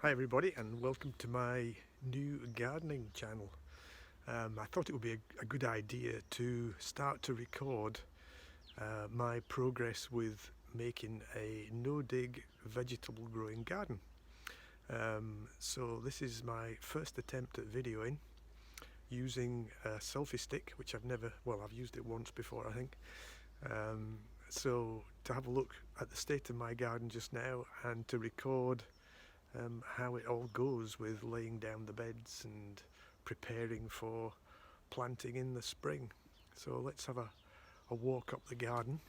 Hi everybody, and welcome to my new gardening channel. I thought it would be a good idea to start to record my progress with making a no-dig vegetable growing garden. So this is my first attempt at videoing using a selfie stick, which I've used it once before, I think. So to have a look at the state of my garden just now and to record how it all goes with laying down the beds and preparing for planting in the spring. So let's have a walk up the garden.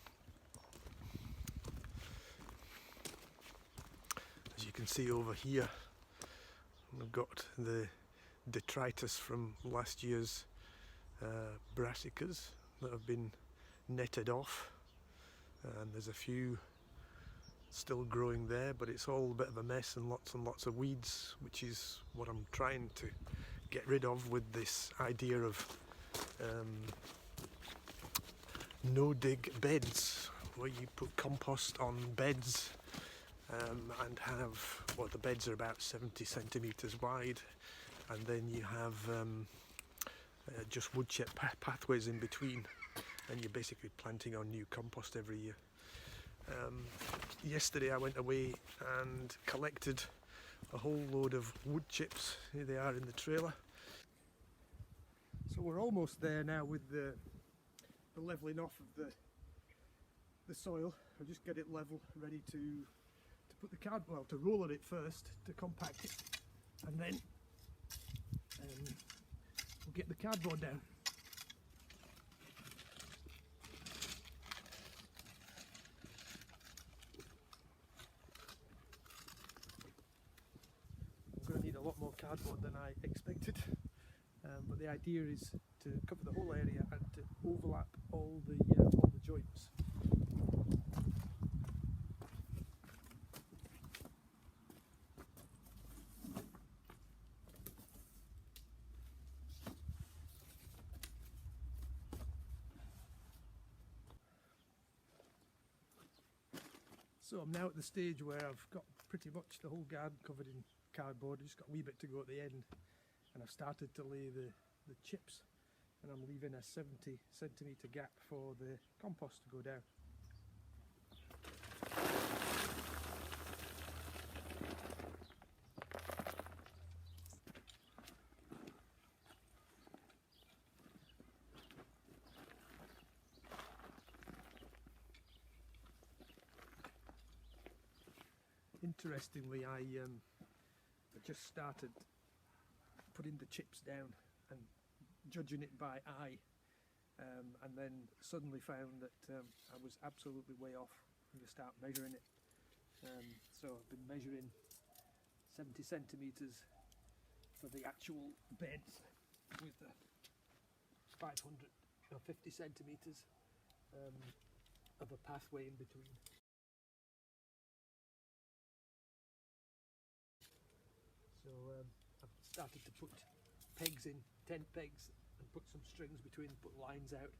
As you can see over here, I've got the detritus from last year's brassicas that have been netted off, and there's a few still growing there, but it's all a bit of a mess and lots of weeds, which is what I'm trying to get rid of with this idea of no-dig beds, where you put compost on beds and have, well, the beds are about 70 centimetres wide, and then you have just wood chip pathways in between, and you're basically planting on new compost every year. Yesterday I went away and collected a whole load of wood chips. Here they are in the trailer. So we're almost there now with the levelling off of the soil. I'll just get it level, ready to put the cardboard, to roll it first, to compact it, and then we'll get the cardboard down. A lot more cardboard than I expected, but the idea is to cover the whole area and to overlap all the joints. So I'm now at the stage where I've got pretty much the whole garden covered in cardboard. I've just got a wee bit to go at the end, and I've started to lay the chips, and I'm leaving a 70 centimetre gap for the compost to go down. Interestingly, I just started putting the chips down and judging it by eye, and then suddenly found that I was absolutely way off when you start measuring it. So I've been measuring 70 centimetres for the actual beds with 500 or 50 centimetres of a pathway in between. So I've started to put pegs in, tent pegs, and put some strings between, put lines out,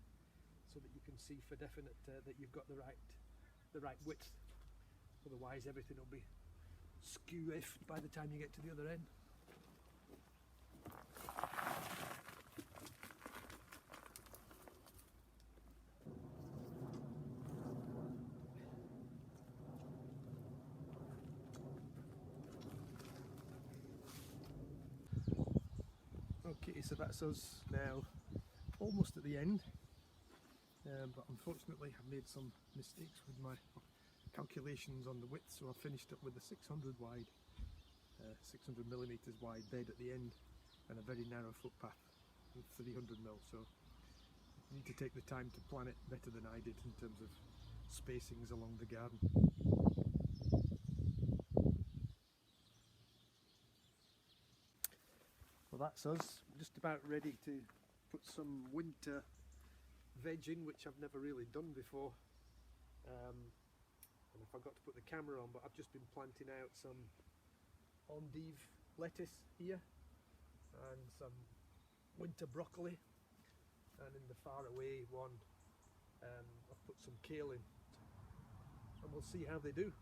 so that you can see for definite that you've got the right width. Otherwise everything will be skew-iffed by the time you get to the other end. Okay, so that's us now almost at the end, but unfortunately I've made some mistakes with my calculations on the width, so I finished up with a 600 millimeters wide bed at the end and a very narrow footpath with 300 mil. So you need to take the time to plan it better than I did in terms of spacings along the garden. Well, that's us, just about ready to put some winter veg in, which I've never really done before. And I forgot to put the camera on, but I've just been planting out some endive lettuce here and some winter broccoli, and in the far away one I've put some kale in, and we'll see how they do.